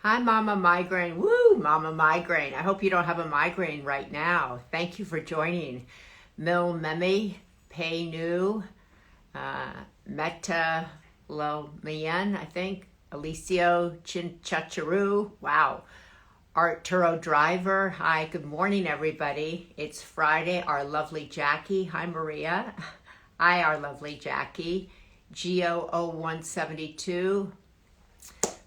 Hi, Mama Migraine. Woo, Mama Migraine. I hope you don't have a migraine right now. Thank you for joining. Mil Memi, Pei Nu, uh, Meta Lo Mien, I think. Alicio Chin Chacharu. Wow. Arturo Driver. Hi, good morning, everybody. It's Friday. Our lovely Jackie. Hi, Maria. Hi, our lovely Jackie. Geo0172.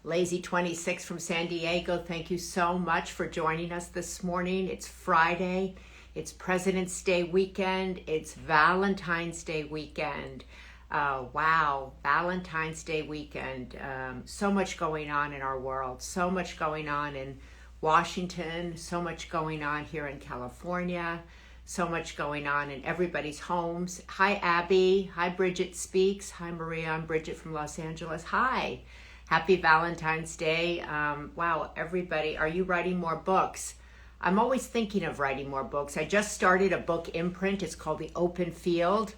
Lazy 26 from San Diego, thank you so much for joining us this morning. It's Friday, it's President's Day weekend, it's Valentine's Day weekend. Wow, Valentine's Day weekend. So much going on in our world, so much going on in Washington, so much going on here in California, so much going on in everybody's homes. Hi, Abby. Hi, Bridget Speaks. Hi, Maria. I'm Bridget from Los Angeles. Hi. Happy Valentine's Day. Wow, everybody, are you writing more books? I'm always thinking of writing more books. I just started a book imprint. It's called The Open Field.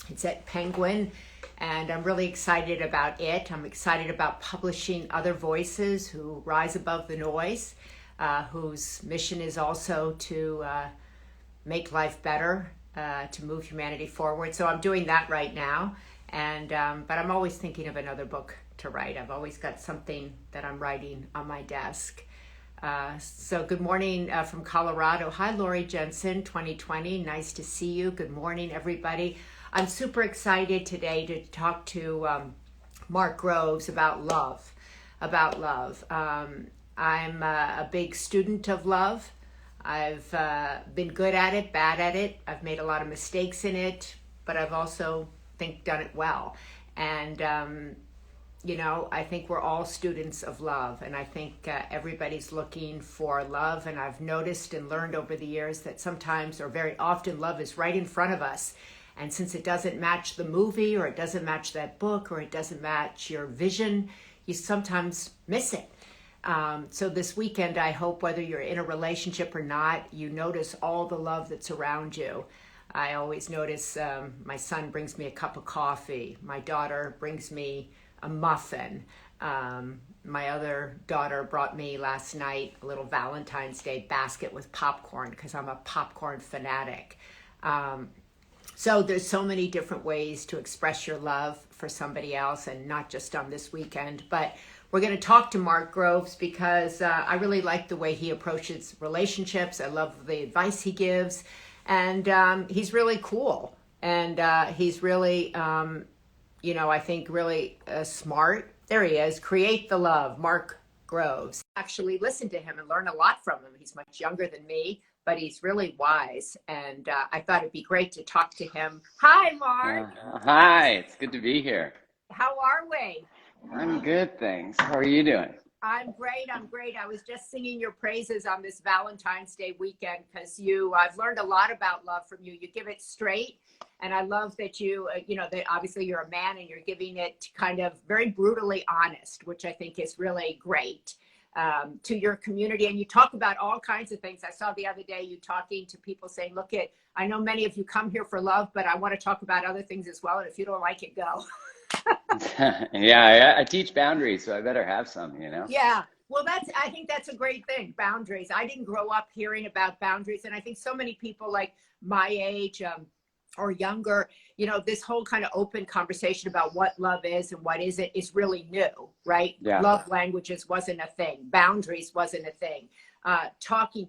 It's at Penguin, and I'm really excited about it. I'm excited about publishing other voices who rise above the noise, whose mission is also to make life better, to move humanity forward. So I'm doing that right now, and but I'm always thinking of another book to write. I've always got something that I'm writing on my desk. So good morning from Colorado. Hi, Lori Jensen, 2020. Nice to see you. Good morning, everybody. I'm super excited today to talk to Mark Groves about love. I'm a big student of love. I've been good at it, bad at it. I've made a lot of mistakes in it, but I've also think done it well. And I think we're all students of love, and I think everybody's looking for love. And I've noticed and learned over the years that sometimes, or very often, love is right in front of us. And since it doesn't match the movie, or it doesn't match that book, or it doesn't match your vision, you sometimes miss it. So this weekend, I hope whether you're in a relationship or not, you notice all the love that's around you. I always notice my son brings me a cup of coffee. My daughter brings me a muffin. My other daughter brought me last night a little Valentine's Day basket with popcorn because I'm a popcorn fanatic. So there's so many different ways to express your love for somebody else, and not just on this weekend. But we're going to talk to Mark Groves because I really like the way he approaches relationships. I love the advice he gives, and he's really cool. And he's really I think really smart. There he is. Create the Love, Mark Groves. Actually listen to him and learn a lot from him. He's much younger than me, but he's really wise. And I thought it'd be great to talk to him. Hi, Mark. Hi, it's good to be here. How are we? I'm good, thanks. How are you doing? I'm great. I'm great. I was just singing your praises on this Valentine's Day weekend because I've learned a lot about love from you. You give it straight. And I love that that obviously you're a man and you're giving it kind of very brutally honest, which I think is really great to your community. And you talk about all kinds of things. I saw the other day you talking to people saying, I know many of you come here for love, but I want to talk about other things as well. And if you don't like it, go. Yeah, I teach boundaries, so I better have some. Yeah. Well, I think that's a great thing. Boundaries. I didn't grow up hearing about boundaries. And I think so many people like my age, or younger, this whole kind of open conversation about what love is and what isn't is really new, right? Yeah. Love languages wasn't a thing. Boundaries wasn't a thing.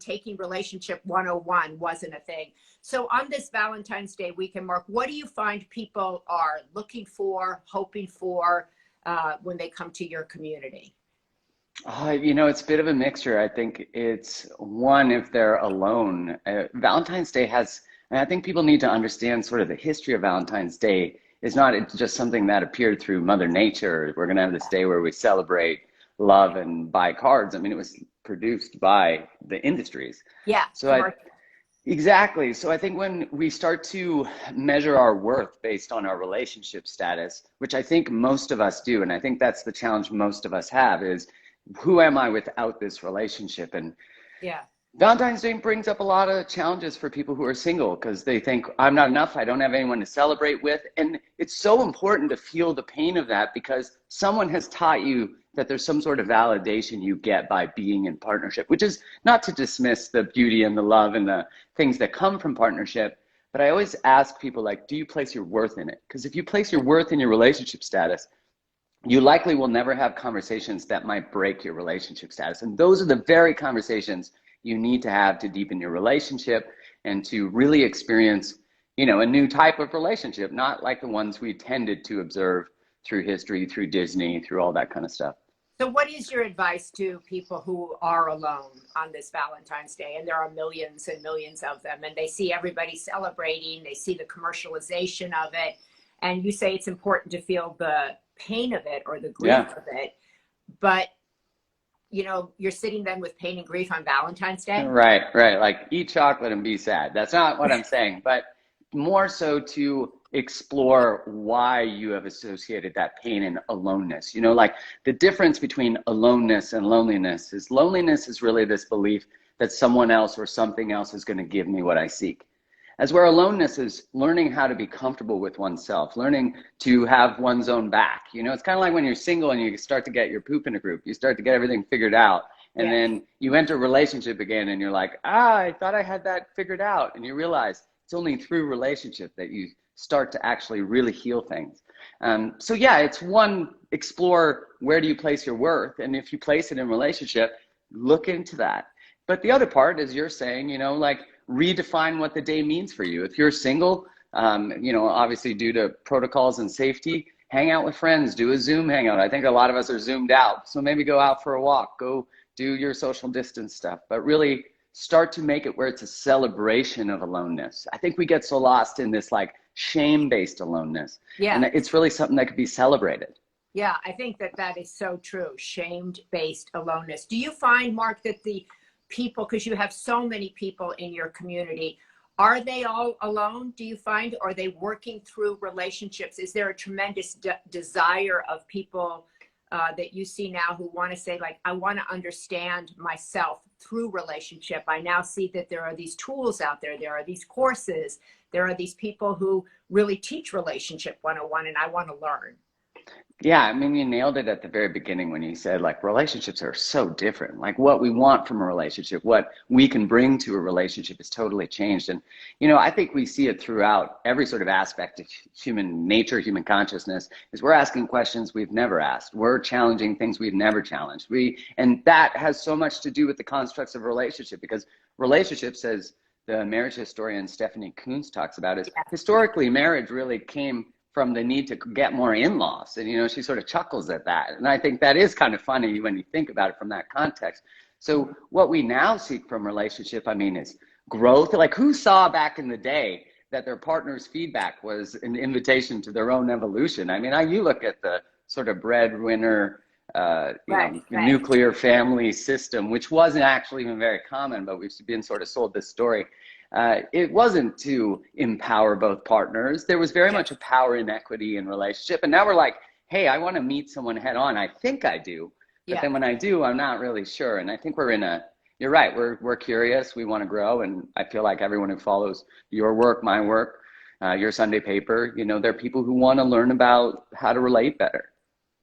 Taking relationship 101 wasn't a thing. So on this Valentine's Day weekend, Mark, what do you find people are looking for, hoping for when they come to your community? It's a bit of a mixture. I think it's one, if they're alone. Valentine's Day and I think people need to understand sort of the history of Valentine's Day. It's just something that appeared through Mother Nature. We're going to have this day where we celebrate love and buy cards. I mean, it was produced by the industries. Yeah. Exactly. So I think when we start to measure our worth based on our relationship status, which I think most of us do, and I think that's the challenge most of us have, is who am I without this relationship? And yeah. Valentine's Day brings up a lot of challenges for people who are single because they think, I'm not enough, I don't have anyone to celebrate with. And it's so important to feel the pain of that because someone has taught you that there's some sort of validation you get by being in partnership, which is not to dismiss the beauty and the love and the things that come from partnership. But I always ask people, like, do you place your worth in it? Because if you place your worth in your relationship status, you likely will never have conversations that might break your relationship status. And those are the very conversations you need to have to deepen your relationship and to really experience, you know, a new type of relationship, not like the ones we tended to observe through history, through Disney, through all that kind of stuff. So what is your advice to people who are alone on this Valentine's Day? And there are millions and millions of them, and they see everybody celebrating, they see the commercialization of it, and you say it's important to feel the pain of it or the grief of it, but you know, you're sitting then with pain and grief on Valentine's Day. Right, right. Like, eat chocolate and be sad. That's not what I'm saying, but more so to explore why you have associated that pain and aloneness. You know, like, the difference between aloneness and loneliness is really this belief that someone else or something else is going to give me what I seek. As where aloneness is learning how to be comfortable with oneself, learning to have one's own back. You know, it's kind of like when you're single and you start to get your poop in a group, you start to get everything figured out. And then you enter a relationship again and you're like, I thought I had that figured out. And you realize it's only through relationship that you start to actually really heal things. So yeah, it's one, explore where do you place your worth? And if you place it in relationship, look into that. But the other part is you're saying, you know, like, redefine what the day means for you. If you're single, you know, obviously due to protocols and safety, hang out with friends, do a Zoom hangout. I think a lot of us are zoomed out. So maybe go out for a walk, go do your social distance stuff, but really start to make it where it's a celebration of aloneness. I think we get so lost in this like shame-based aloneness. Yeah. And it's really something that could be celebrated. Yeah, I think that that is so true. Shame-based aloneness. Do you find, Mark, that the people, because you have so many people in your community, are they all alone, do you find? Are they working through relationships? Is there a tremendous desire of people that you see now who want to say, like, I want to understand myself through relationship? I now see that there are these tools out there. There are these courses. There are these people who really teach Relationship 101, and I want to learn. Yeah, I mean, you nailed it at the very beginning when you said, like, relationships are so different. Like, what we want from a relationship, what we can bring to a relationship is totally changed. And, you know, I think we see it throughout every sort of aspect of human nature, human consciousness, is we're asking questions we've never asked. We're challenging things we've never challenged. And that has so much to do with the constructs of relationship, because relationships, as the marriage historian Stephanie Coontz talks about, is historically marriage really came from the need to get more in-laws. And, you know, she sort of chuckles at that. And I think that is kind of funny when you think about it from that context. So what we now seek from relationship, I mean, is growth. Like, who saw back in the day that their partner's feedback was an invitation to their own evolution? I mean, you look at the sort of breadwinner, nuclear family system, which wasn't actually even very common, but we've been sort of sold this story. It wasn't to empower both partners. There was very much a power inequity in relationship. And now we're like, hey, I want to meet someone head on. I think I do. But then when I do, I'm not really sure. And I think you're right. We're curious. We want to grow. And I feel like everyone who follows your work, my work, your Sunday paper, you know, they're people who want to learn about how to relate better.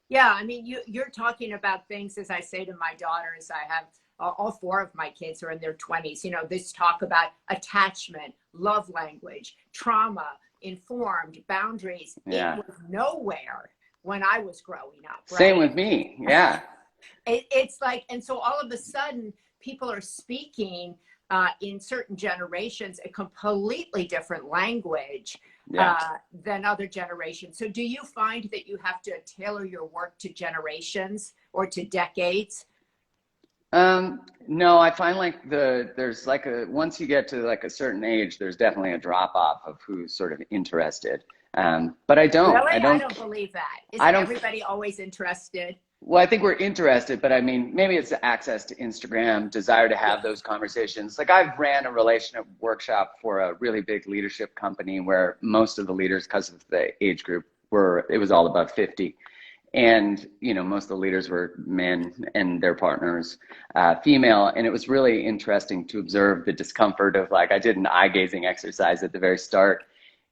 Yeah. I mean, you're talking about things, as I say to my daughters, I have all four of my kids are in their 20s, you know, this talk about attachment, love language, trauma, informed, boundaries. It was nowhere when I was growing up. Right? Same with me. Yeah. It's like, and so all of a sudden people are speaking in certain generations a completely different language than other generations. So do you find that you have to tailor your work to generations or to decades? No, I find like there's like once you get to like a certain age, there's definitely a drop off of who's sort of interested. But I don't. Really? I don't believe that. Isn't everybody always interested? Well, I think we're interested, but I mean, maybe it's the access to Instagram, desire to have those conversations. Like, I've ran a relationship workshop for a really big leadership company where most of the leaders, because of the age group, it was all above 50. And, you know, most of the leaders were men and their partners, female. And it was really interesting to observe the discomfort of, like, I did an eye gazing exercise at the very start.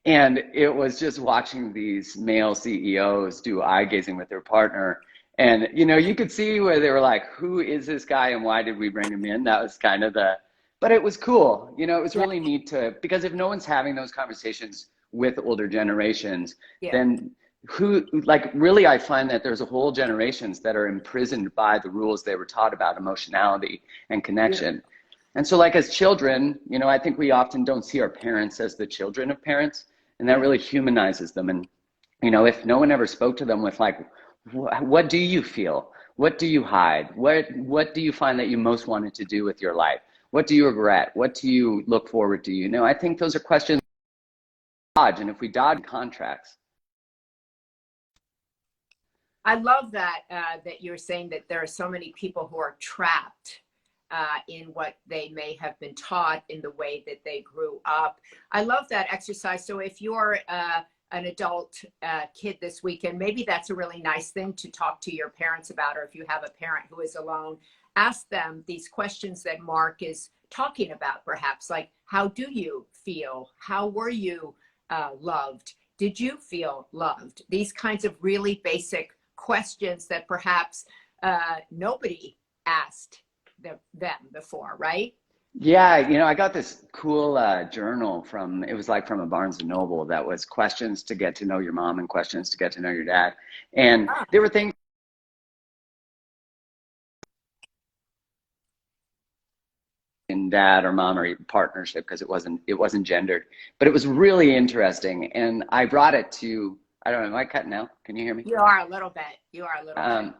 And it was just watching these male CEOs do eye gazing with their partner. And, you could see where they were like, who is this guy and why did we bring him in? That was kind of but it was cool. It was Yeah, really neat because if no one's having those conversations with older generations, yeah, then really, I find that there's a whole generations that are imprisoned by the rules they were taught about emotionality and yeah, connection. And so like as children, I think we often don't see our parents as the children of parents, and that yeah. really humanizes them. And, if no one ever spoke to them with like, what do you feel? What do you hide? What do you find that you most wanted to do with your life? What do you regret? What do you look forward to? I think those are questions we dodge, and if we dodge contracts. I love that that you're saying that there are so many people who are trapped in what they may have been taught in the way that they grew up. I love that exercise. So if you're an adult kid this weekend, maybe that's a really nice thing to talk to your parents about, or if you have a parent who is alone, ask them these questions that Mark is talking about, perhaps like, how do you feel? How were you loved? Did you feel loved? These kinds of really basic questions that perhaps nobody asked them before, right? Yeah, I got this cool journal it was like from a Barnes and Noble that was questions to get to know your mom and questions to get to know your dad. And Ah, there were things in dad or mom or even partnership because it wasn't gendered, but it was really interesting. And I brought it to, I don't know, am I cutting out? Can you hear me? you are a little bit. You are a little bit. Um,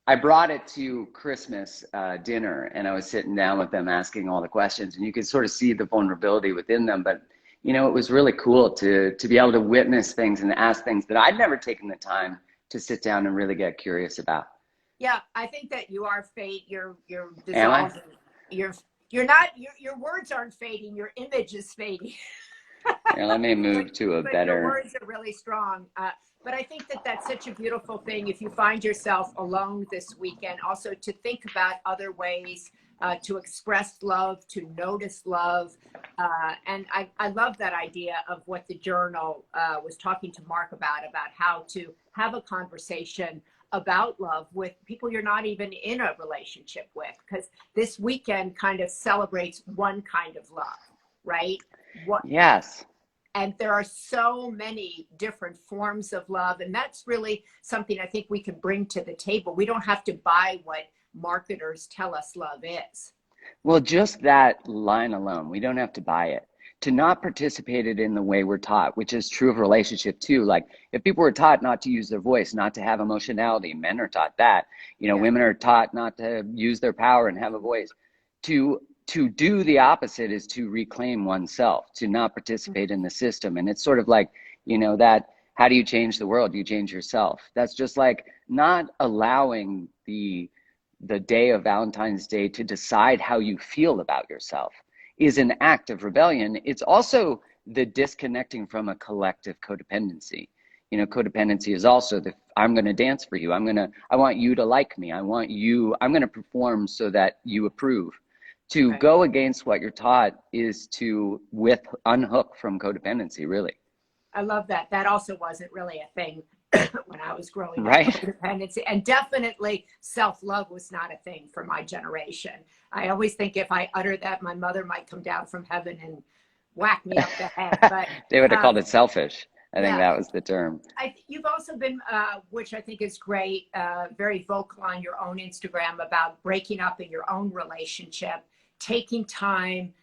I brought it to Christmas dinner, and I was sitting down with them asking all the questions, and you could sort of see the vulnerability within them. But it was really cool to be able to witness things and ask things that I'd never taken the time to sit down and really get curious about. Yeah, I think that you are fade. You're Am I? dissolving. You're you're not. Your words aren't fading. Your image is fading. Here, let me but move to a but your better. words are really strong. But I think that that's such a beautiful thing. If you find yourself alone this weekend, also to think about other ways to express love, to notice love. And I love that idea of what the journal was talking to Mark about how to have a conversation about love with people you're not even in a relationship with, because this weekend kind of celebrates one kind of love, right? What Yes. and there are so many different forms of love, and that's really something I think we can bring to the table. We don't have to buy what marketers tell us love is. Well, just that line alone, we don't have to buy it. To not participate it in the way we're taught, which is true of relationship too. Like if people were taught not to use their voice, not to have emotionality, men are taught that. Yeah. Women are taught not to use their power and have a voice. To do the opposite is to reclaim oneself, to not participate in the system. And it's sort of like, that how do you change the world? You change yourself. That's just like not allowing the day of Valentine's Day to decide how you feel about yourself is an act of rebellion. It's also the disconnecting from a collective codependency. Codependency is also I'm going to dance for you. I want you to like me. I'm going to perform so that you approve. To Right. go against what you're taught is to unhook from codependency, really. I love that. That also wasn't really a thing when I was growing up, Right? codependency. And definitely self love was not a thing for my generation. I always think if I utter that, my mother might come down from heaven and whack me up the head. But They would have called it selfish. I think yeah, that was the term. you've also been, which I think is great, very vocal on your own Instagram about breaking up in your own relationship, taking time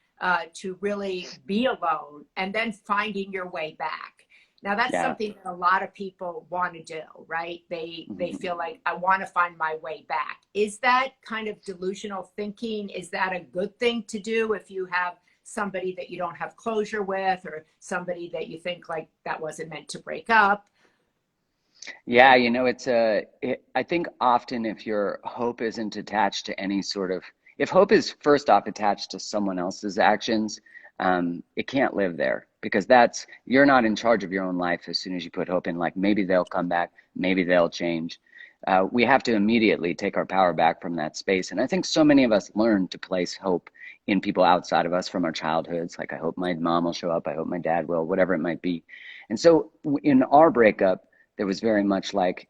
to really be alone, and then finding your way back. Now that's Yeah. something that a lot of people want to do, right? They Mhm. feel like I want to find my way back. Is that kind of delusional thinking? Is that a good thing to do if you have somebody that you don't have closure with, or somebody that you think like that wasn't meant to break up? Yeah, I think often if your hope isn't attached to if hope is first off attached to someone else's actions, it can't live there because you're not in charge of your own life as soon as you put hope in, like maybe they'll come back, maybe they'll change. We have to immediately take our power back from that space. And I think so many of us learn to place hope in people outside of us from our childhoods. Like, I hope my mom will show up. I hope my dad will, whatever it might be. And so in our breakup, there was very much like,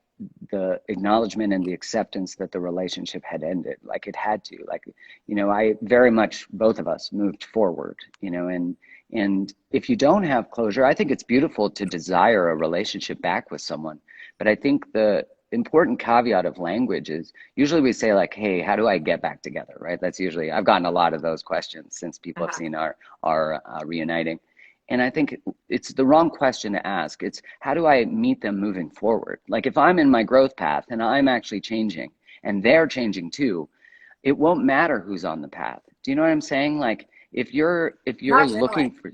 the acknowledgement and the acceptance that the relationship had ended, like it had to. Like, I very much, both of us moved forward, and if you don't have closure, I think it's beautiful to desire a relationship back with someone. But I think the important caveat of language is usually we say like, hey, how do I get back together, right? That's usually, I've gotten a lot of those questions since people have Uh-huh. seen our reuniting. And I think it's the wrong question to ask. It's how do I meet them moving forward? Like if I'm in my growth path and I'm actually changing and they're changing too, it won't matter who's on the path. Do you know what I'm saying? Like if you're Not really. looking for,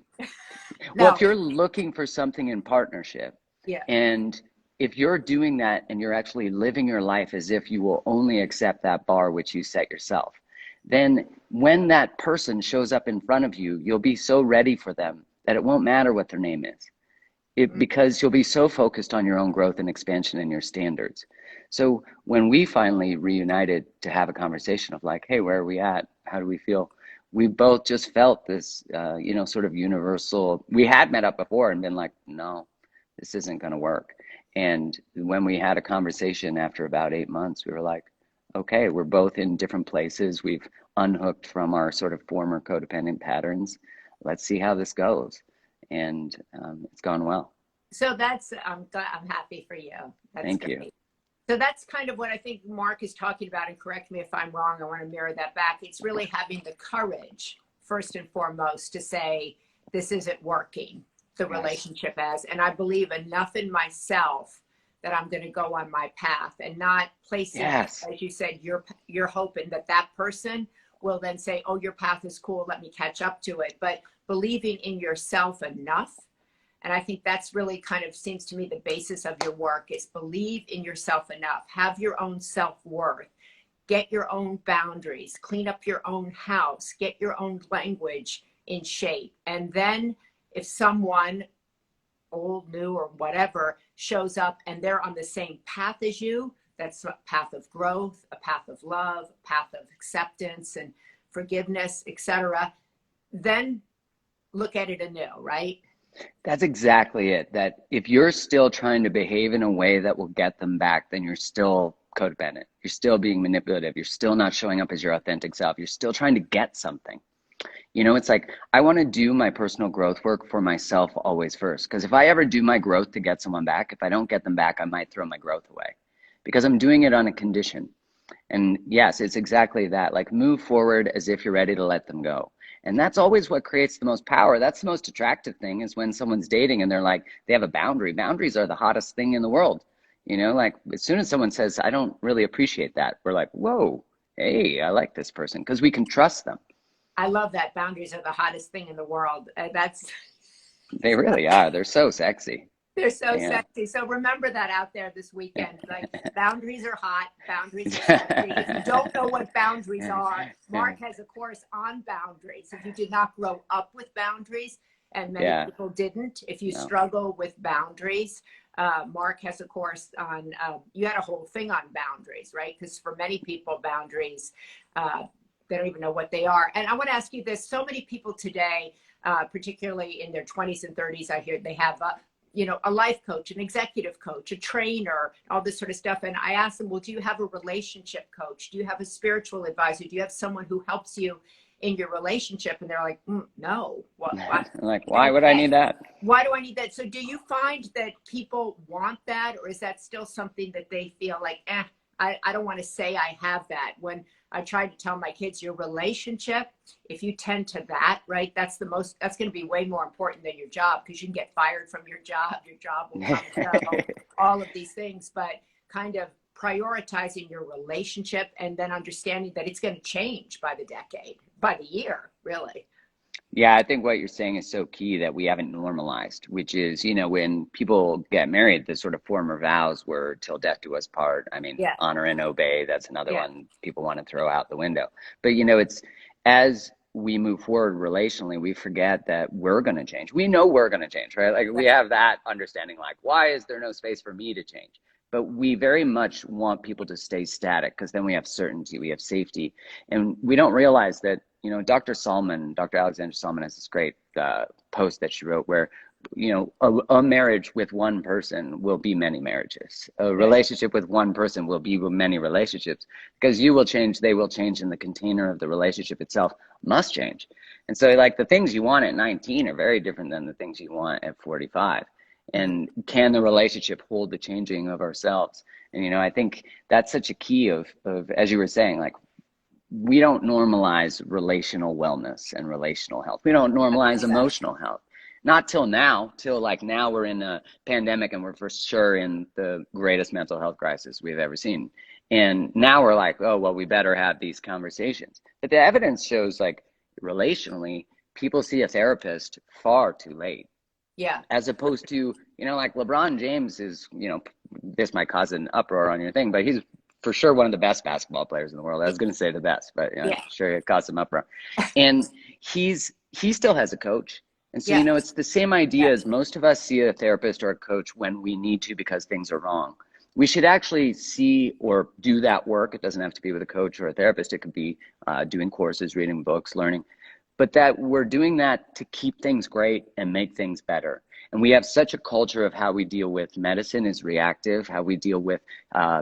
well, if No. you're looking for something in partnership, Yeah. and if you're doing that and you're actually living your life as if you will only accept that bar which you set yourself, then when that person shows up in front of you, you'll be so ready for them that it won't matter what their name is. Mm. Because you'll be so focused on your own growth and expansion and your standards. So when we finally reunited to have a conversation of like, hey, where are we at? How do we feel? We both just felt this, sort of universal. We had met up before and been like, no, this isn't going to work. And when we had a conversation after about 8 months, we were like, okay, we're both in different places. We've unhooked from our sort of former codependent patterns. Let's see how this goes. And it's gone well. So that's, I'm happy for you. That's Thank you. great. So that's kind of what I think Mark is talking about, and correct me if I'm wrong. I want to mirror that back. It's really having the courage, first and foremost, to say, this isn't working, the Yes. relationship as, and I believe enough in myself that I'm going to go on my path and not placing, Yes. as you said, you're hoping that that person will then say, oh, your path is cool, let me catch up to it. But believing in yourself enough, and I think that's really kind of seems to me the basis of your work is believe in yourself enough, have your own self-worth, get your own boundaries, clean up your own house, get your own language in shape. And then if someone old, new, or whatever shows up and they're on the same path as you, that's a path of growth, a path of love, a path of acceptance and forgiveness, etc., then look at it anew, right? That's exactly it. That if you're still trying to behave in a way that will get them back, then you're still codependent. You're still being manipulative. You're still not showing up as your authentic self. You're still trying to get something. It's like I want to do my personal growth work for myself always first. Because if I ever do my growth to get someone back, if I don't get them back, I might throw my growth away because I'm doing it on a condition. And yes, it's exactly that. Like move forward as if you're ready to let them go. And that's always what creates the most power. That's the most attractive thing is when someone's dating and they're like, they have a boundary. Boundaries are the hottest thing in the world. Like as soon as someone says, I don't really appreciate that, we're like, whoa, hey, I like this person because we can trust them. I love that. Boundaries are the hottest thing in the world. That's They really are. They're so sexy. they're so Yeah. sexy. So remember that out there this weekend. Like boundaries are hot, boundaries are sexy. If you don't know what boundaries are, Mark has a course on boundaries. If you did not grow up with boundaries, and many Yeah. people didn't, if you No. struggle with boundaries, Mark has a course on. You had a whole thing on boundaries, right? Because for many people, boundaries. They don't even know what they are. And I want to ask you this: so many people today, particularly in their 20s and 30s, I hear they have a life coach, an executive coach, a trainer, all this sort of stuff. And I asked them, well, do you have a relationship coach? Do you have a spiritual advisor? Do you have someone who helps you in your relationship? And they're like, no. What? Like, why would I Okay. need that? Why do I need that? So do you find that people want that, or is that still something that they feel like, I don't want to say I have that? When I tried to tell my kids your relationship, if you tend to that, right, that's going to be way more important than your job because you can get fired from your job will come and go, all of these things, but kind of prioritizing your relationship and then understanding that it's going to change by the decade, by the year, really. Yeah, I think what you're saying is so key that we haven't normalized, which is, when people get married, the sort of former vows were till death do us part. I mean, Yeah. honor and obey, that's another Yeah. one people want to throw out the window. But, it's as we move forward relationally, we forget that we're going to change. We know we're going to change, right? Like we have that understanding, like, why is there no space for me to change? But we very much want people to stay static because then we have certainty, we have safety. And we don't realize that Dr. Alexander Salman has this great post that she wrote where a marriage with one person will be many marriages. A Right. relationship with one person will be many relationships, because you will change, they will change, and the container of the relationship itself must change. And so like the things you want at 19 are very different than the things you want at 45. Mm. And can the relationship hold the changing of ourselves? And, I think that's such a key of, as you were saying, like, we don't normalize relational wellness and relational health. We don't normalize emotional health. Not till now, till like now we're in a pandemic and we're for sure in the greatest mental health crisis we've ever seen. And now we're like, oh, well, we better have these conversations. But the evidence shows, like, relationally, people see a therapist far too late, Yeah. as opposed to, like LeBron James is, this might cause an uproar on your thing, but he's for sure one of the best basketball players in the world. I was going to say the best, but Yeah. sure, it caused some uproar. And he still has a coach. And so, Yeah. it's the same idea as most of us see a therapist or a coach when we need to because things are wrong. We should actually see or do that work. It doesn't have to be with a coach or a therapist. It could be doing courses, reading books, learning, but that we're doing that to keep things great and make things better. And we have such a culture of how we deal with medicine is reactive, how we deal with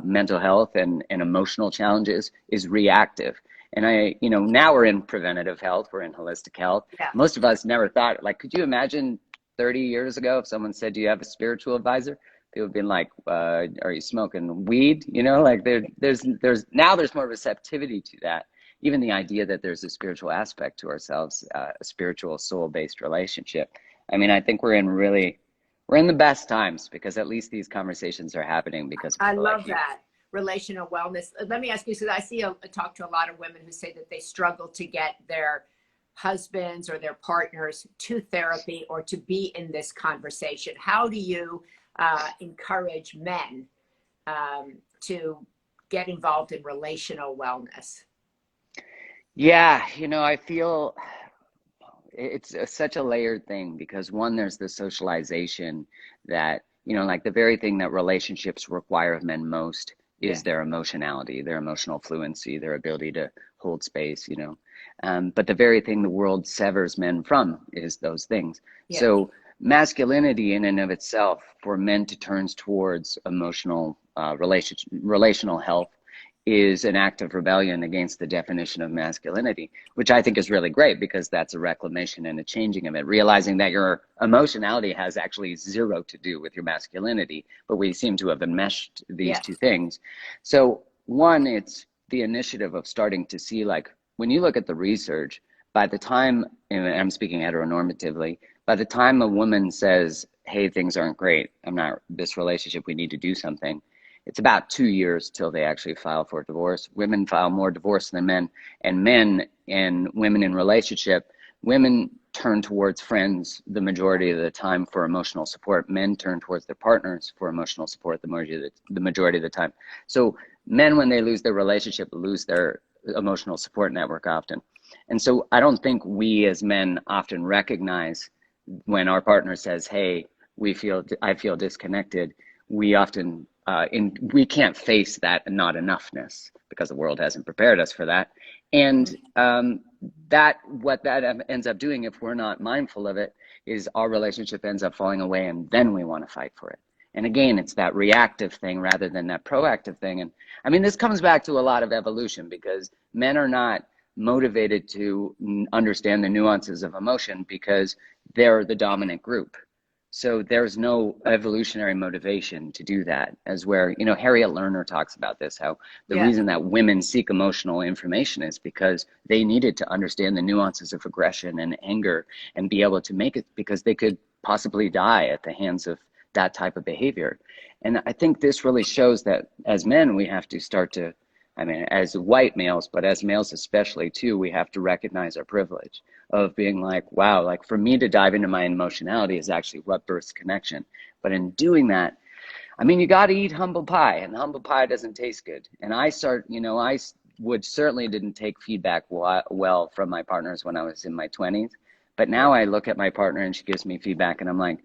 mental health and emotional challenges is reactive. And now we're in preventative health, we're in holistic health. Yeah. Most of us never thought, like, could you imagine 30 years ago if someone said, do you have a spiritual advisor? People have been like, are you smoking weed? Like there's more receptivity to that. Even the idea that there's a spiritual aspect to ourselves, a spiritual soul-based relationship. I mean, I think we're in the best times because at least these conversations are happening because of I people like love you. that. Relational wellness. Let me ask you, so I talk to a lot of women who say that they struggle to get their husbands or their partners to therapy or to be in this conversation. How do you encourage men to get involved in relational wellness? Yeah, I feel it's such a layered thing because one, there's the socialization that, like the very thing that relationships require of men most Yeah. is their emotionality, their emotional fluency, their ability to hold space. But the very thing the world severs men from is those things. Yeah. So masculinity in and of itself, for men to turn towards emotional relational health, is an act of rebellion against the definition of masculinity, which I think is really great because that's a reclamation and a changing of it, realizing that your emotionality has actually zero to do with your masculinity, but we seem to have enmeshed these Yeah. two things. So one, it's the initiative of starting to see, like, when you look at the research, by the time, and I'm speaking heteronormatively, by the time a woman says, hey, things aren't great, I'm not, this relationship, we need to do something, it's about 2 years till they actually file for divorce. Women file more divorce than men, and men and women in relationship, women turn towards friends the majority of the time for emotional support. Men turn towards their partners for emotional support the majority of the time. So men, when they lose their relationship, lose their emotional support network often. And so I don't think we as men often recognize when our partner says, hey, I feel disconnected. We often we can't face that not enoughness because the world hasn't prepared us for that. And what that ends up doing, if we're not mindful of it, is our relationship ends up falling away, and then we want to fight for it. And again, it's that reactive thing rather than that proactive thing. And I mean, this comes back to a lot of evolution because men are not motivated to understand the nuances of emotion because they're the dominant group. So there's no evolutionary motivation to do that, as where, Harriet Lerner talks about this, how the Yeah. reason that women seek emotional information is because they needed to understand the nuances of aggression and anger and be able to make it, because they could possibly die at the hands of that type of behavior. And I think this really shows that as men, we have to start to, I mean, as white males, but as males especially too, we have to recognize our privilege of being like, wow, like for me to dive into my emotionality is actually what births connection. But in doing that, I mean, you got to eat humble pie, and humble pie doesn't taste good. And I would certainly didn't take feedback well from my partners when I was in my 20s. But now I look at my partner and she gives me feedback and I'm like,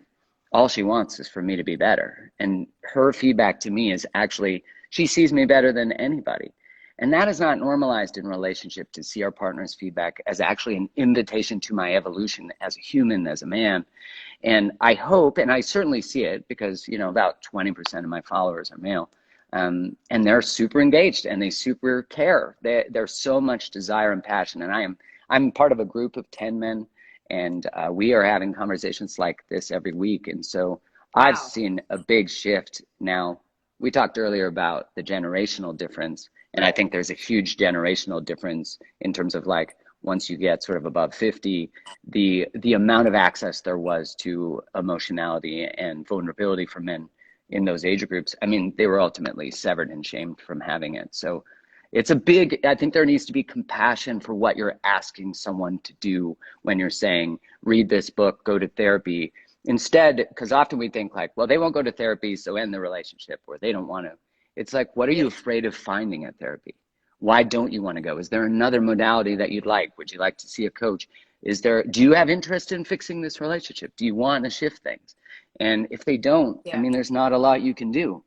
all she wants is for me to be better. And her feedback to me is actually, she sees me better than anybody. And that is not normalized in relationship, to see our partner's feedback as actually an invitation to my evolution as a human, as a man. And I hope, and I certainly see it, because, you know, about 20% of my followers are male. And they're super engaged and they super care. There's so much desire and passion. And I'm part of a group of 10 men, and we are having conversations like this every week. And so I've Wow. seen a big shift now. We talked earlier about the generational difference, and I think there's a huge generational difference in terms of, like, once you get sort of above 50, the amount of access there was to emotionality and vulnerability for men in those age groups. I mean, they were ultimately severed and shamed from having it. So I think there needs to be compassion for what you're asking someone to do when you're saying, read this book, go to therapy. Instead, because often we think like, well, they won't go to therapy, so end the relationship, or they don't want to. It's like, what are you afraid of finding at therapy? Why don't you want to go? Is there another modality that you'd like? Would you like to see a coach? Do you have interest in fixing this relationship? Do you want to shift things? And if they don't, I Yeah. mean, there's not a lot you can do.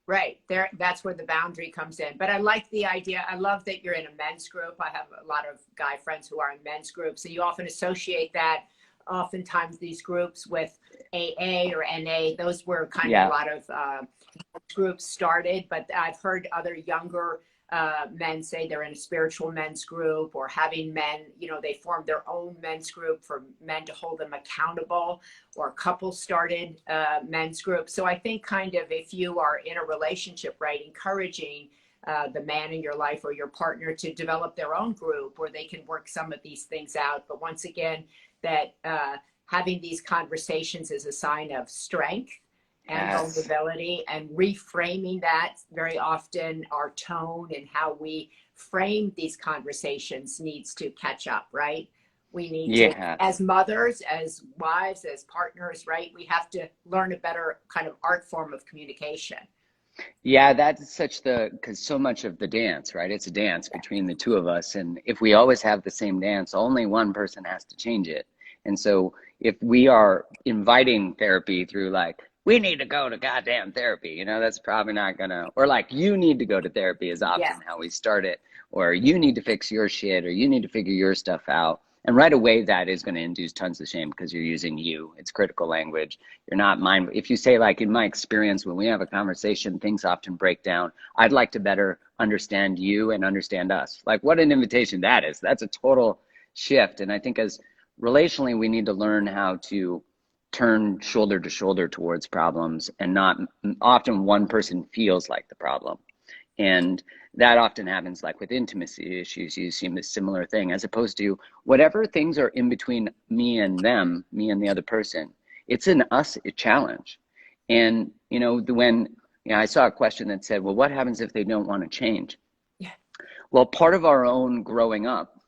Right there, that's where the boundary comes in. But I like the idea. I love that you're in a men's group. I have a lot of guy friends who are in men's groups, so you often associate that, oftentimes, these groups with AA or NA. Those were kind of a Yeah. lot of groups started, but I've heard other younger men say they're in a spiritual men's group, or having men, you know, they formed their own men's group for men to hold them accountable, or couples started men's group. So I think kind of, if you are in a relationship, right, encouraging the man in your life or your partner to develop their own group where they can work some of these things out. But once again, that having these conversations is a sign of strength and Yes. vulnerability, and reframing that. Very often our tone and how we frame these conversations needs to catch up, right? We need to, Yeah. as mothers, as wives, as partners, right, we have to learn a better kind of art form of communication. Yeah, because so much of the dance, right? It's a dance between the two of us. And if we always have the same dance, only one person has to change it. And so if we are inviting therapy through, like, we need to go to goddamn therapy, you know, that's probably not gonna, or like, you need to go to therapy is Yeah. often how we start it, or you need to fix your shit, or you need to figure your stuff out. And right away, that is going to induce tons of shame because you're using you. It's critical language. You're not mindful. If you say, like, in my experience, when we have a conversation, things often break down. I'd like to better understand you and understand us. Like, what an invitation that is. That's a total shift. And I think as relationally, we need to learn how to turn shoulder to shoulder towards problems, and not often one person feels like the problem. And that often happens, like with intimacy issues. You see a similar thing, as opposed to whatever things are in between me and them, me and the other person. It's an us challenge. And, you know, I saw a question that said, well, what happens if they don't want to change? Yeah. Well, part of our own growing up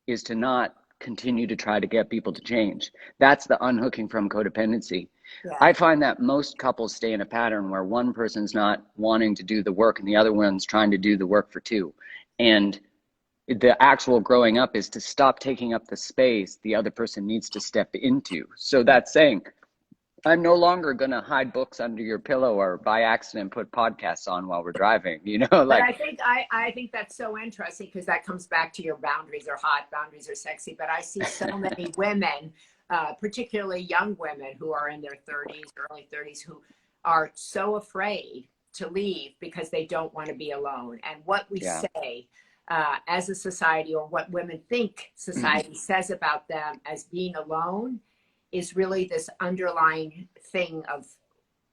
is to not continue to try to get people to change. That's the unhooking from codependency. Yeah. I find that most couples stay in a pattern where one person's not wanting to do the work and the other one's trying to do the work for two. And the actual growing up is to stop taking up the space the other person needs to step into. So that's saying, I'm no longer going to hide books under your pillow or by accident put podcasts on while we're driving, you know, But like, I think that's so interesting, because that comes back to your boundaries are hot, boundaries are sexy. But I see so many women, particularly young women who are in their 30s, early 30s, who are so afraid to leave because they don't want to be alone. And what we yeah. say as a society, or what women think society says about them as being alone, is really this underlying thing of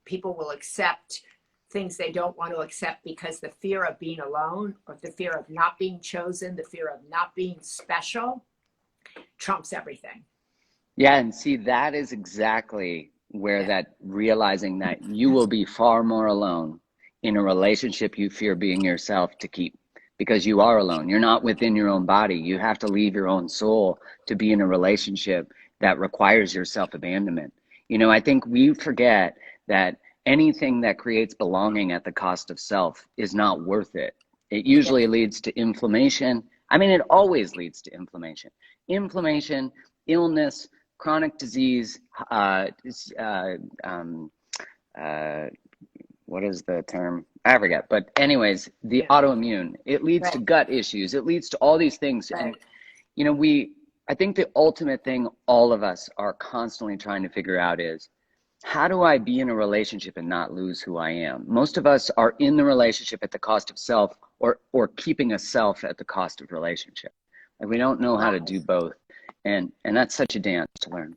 people will accept things they don't want to accept because the fear of being alone, or the fear of not being chosen, the fear of not being special trumps everything. Yeah, and see, that is exactly where Yeah. that realizing that you will be far more alone in a relationship you fear being yourself to keep, because you are alone. You're not within your own body. You have to leave your own soul to be in a relationship that requires your self-abandonment. You know, I think we forget that anything that creates belonging at the cost of self is not worth it. It Yeah. usually leads to inflammation. I mean, it always leads to inflammation, illness, chronic disease, uh, um, uh, what is the term? I forget. But anyways, the Yeah. autoimmune, it leads to Right. gut issues. It leads to all these things. Right. And, you know, I think the ultimate thing all of us are constantly trying to figure out is, how do I be in a relationship and not lose who I am? Most of us are in the relationship at the cost of self, or keeping a self at the cost of relationship. Like, we don't know how to do both. And that's such a dance to learn.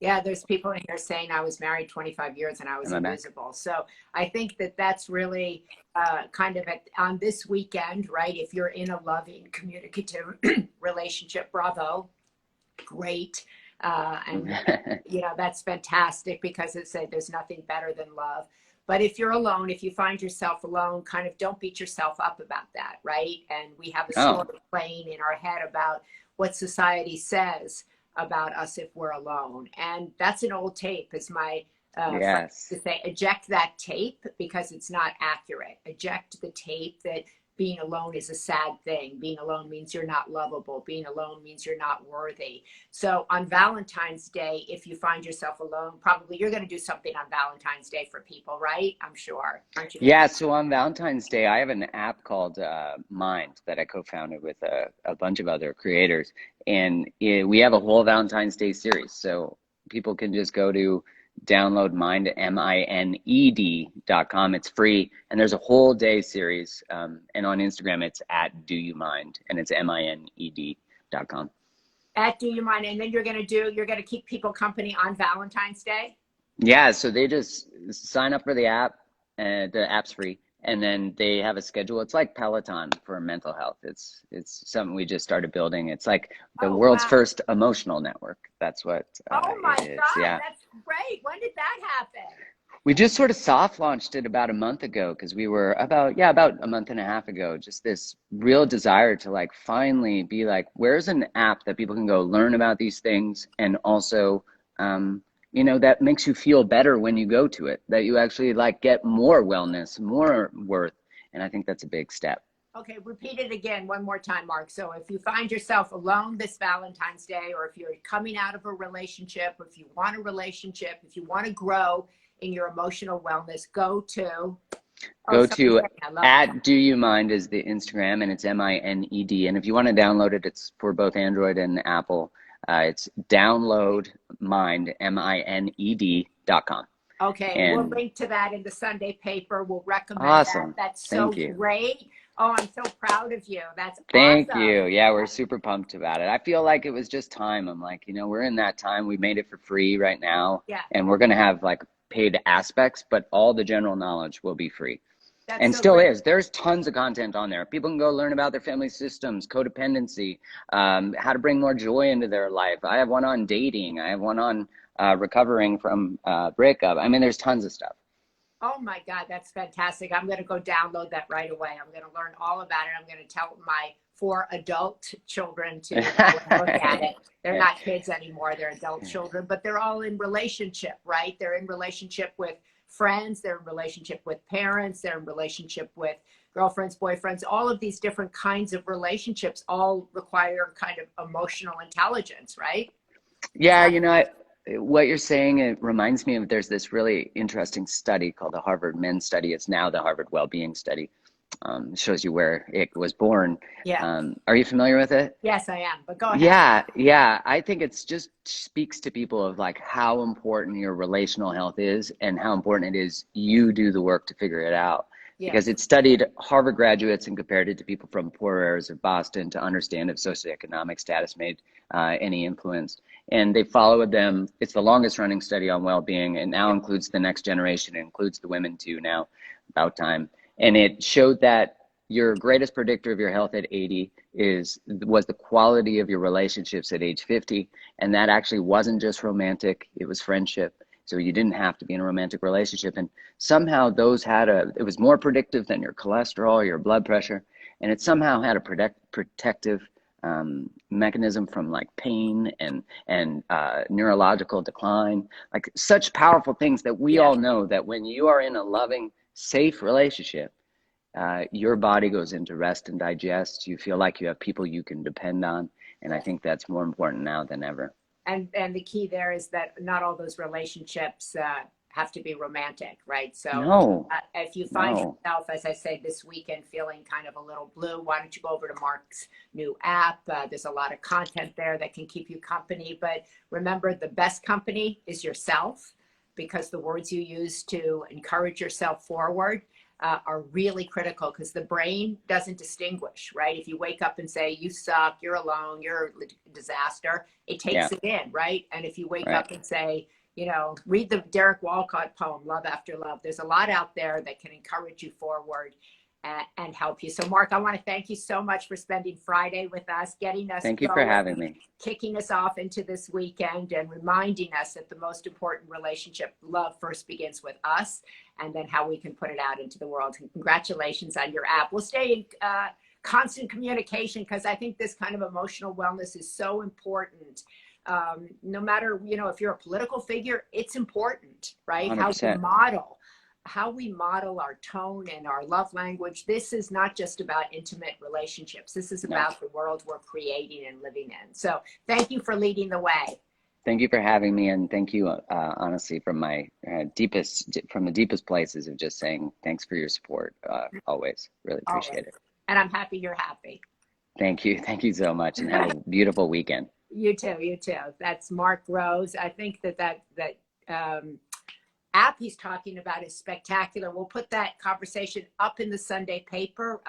Yeah, there's people in here saying I was married 25 years and I was Am I back? invisible. So I think that that's really kind of on this weekend, right? If you're in a loving, communicative relationship, bravo, great. And, you know, that's fantastic because it said there's nothing better than love. But if you're alone, if you find yourself alone, kind of don't beat yourself up about that, right? And we have a Oh, story playing in our head about what society says about us if we're alone. And that's an old tape, as my friend yes. used to say, eject that tape because it's not accurate. Eject the tape that being alone is a sad thing. Being alone means you're not lovable. Being alone means you're not worthy. So on Valentine's Day, if you find yourself alone, probably you're going to do something on Valentine's Day for people, right? I'm sure. Aren't you going to? Yeah, so on Valentine's Day, I have an app called Mind that I co-founded with a bunch of other creators. And we have a whole Valentine's Day series. So people can just go to download Mind, MINED.com. It's free. And there's a whole day series. And on Instagram, it's at Do You Mind, and it's MINED.com. At Do You Mind? And then you're going to keep people company on Valentine's Day? Yeah, so they just sign up for the app, and the app's free, and then they have a schedule. It's like Peloton for mental health. It's something we just started building. It's like the Oh, world's wow. first emotional network. That's what Oh my it is. God, Yeah. that's great. When did that happen? We just sort of soft launched it about a month ago because we were about a month and a half ago, just this real desire to like finally be like, where's an app that people can go learn about these things, and also, that makes you feel better when you go to it, that you actually like get more wellness, more worth. And I think that's a big step. Okay, repeat it again one more time, Mark. So if you find yourself alone this Valentine's Day, or if you're coming out of a relationship, or if you want a relationship, if you want to grow in your emotional wellness, go to, oh, Go somebody's to saying, I love that. at Do You Mind is the Instagram, and it's MINED. And if you want to download it, it's for both Android and Apple. It's download mind, MINED.com. Okay, and we'll And link to that in the Sunday paper. We'll recommend that. awesome. That's so Thank you. great. Oh, I'm so proud of you. That's Thank awesome. you. Yeah, we're super pumped about it. I feel like it was just time. I'm like, we're in that time. We made it for free right now, Yeah, and we're going to have like paid aspects, but all the general knowledge will be free. that's And so still great. is. There's tons of content on there. People can go learn about their family systems, codependency, how to bring more joy into their life. I have one on dating. I have one on recovering from breakup. I mean, there's tons of stuff. Oh my God, that's fantastic. I'm going to go download that right away. I'm going to learn all about it. I'm going to tell my 4 adult children to go and look at it. They're not kids anymore, they're adult children, but they're all in relationship, right? They're in relationship with friends, they're in relationship with parents, they're in relationship with girlfriends, boyfriends. All of these different kinds of relationships all require kind of emotional intelligence, right? Yeah, So, what you're saying, it reminds me of, there's this really interesting study called the Harvard Men's Study. It's now the Harvard Wellbeing Study. It shows you where it was born. yeah, Are you familiar with it? yes, I am, but go ahead. Yeah. I think it's just speaks to people of like how important your relational health is, and how important it is you do the work to figure it out. Because Yes. it studied Harvard graduates and compared it to people from poor areas of Boston to understand if socioeconomic status made any influence. And they followed them. It's the longest running study on well-being, and now includes the next generation. It includes the women too now, about time. And it showed that your greatest predictor of your health at 80 was the quality of your relationships at age 50. And that actually wasn't just romantic, it was friendship. So you didn't have to be in a romantic relationship. And somehow those it was more predictive than your cholesterol, your blood pressure. And it somehow had a protective mechanism from like pain and neurological decline, like such powerful things that we Yeah. all know that when you are in a loving, safe relationship, your body goes into rest and digest. You feel like you have people you can depend on. And I think that's more important now than ever. And the key there is that not all those relationships have to be romantic, right? So No, if you find no. yourself, as I say, this weekend feeling kind of a little blue, why don't you go over to Mark's new app? There's a lot of content there that can keep you company. But remember, the best company is yourself, because the words you use to encourage yourself forward are really critical, because the brain doesn't distinguish, right? If you wake up and say, you suck, you're alone, you're a disaster, it takes Yeah, it in, right? And if you wake right. up and say, read the Derek Walcott poem, Love After Love. There's a lot out there that can encourage you forward and help you. So, Mark, I want to thank you so much for spending Friday with us, getting us Thank you for having going, me. kicking us off into this weekend, and reminding us that the most important relationship, love, first begins with us, and then how we can put it out into the world. And congratulations on your app. We'll stay in constant communication, because I think this kind of emotional wellness is so important. No matter, if you're a political figure, it's important, right? How we 100%. model our tone and our love language. This is not just about intimate relationships. This is No. about the world we're creating and living in. So thank you for leading the way. Thank you for having me, and thank you, honestly, from my from the deepest places of just saying thanks for your support. Always, really appreciate Always. it. And I'm happy you're happy. Thank you so much, and have a beautiful weekend. You too, you too. That's Mark Rose. I think that app he's talking about is spectacular. We'll put that conversation up in the Sunday paper.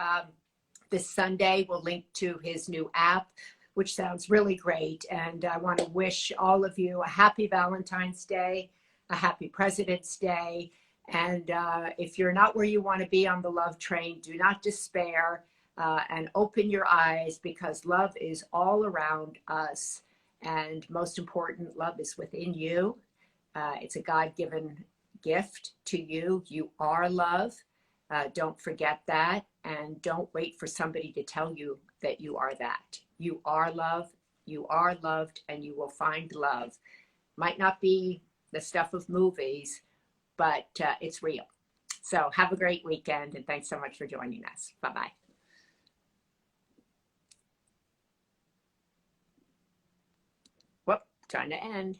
This Sunday, we'll link to his new app, which sounds really great. And I want to wish all of you a happy Valentine's Day, a happy President's Day. And if you're not where you want to be on the love train, do not despair, and open your eyes, because love is all around us. And most important, love is within you. It's a God-given gift to you. You are love. Don't forget that. And don't wait for somebody to tell you that you are that. You are love. You are loved, and you will find love. Might not be the stuff of movies, but it's real. So have a great weekend, and thanks so much for joining us. Bye-bye. Whoop, trying to end.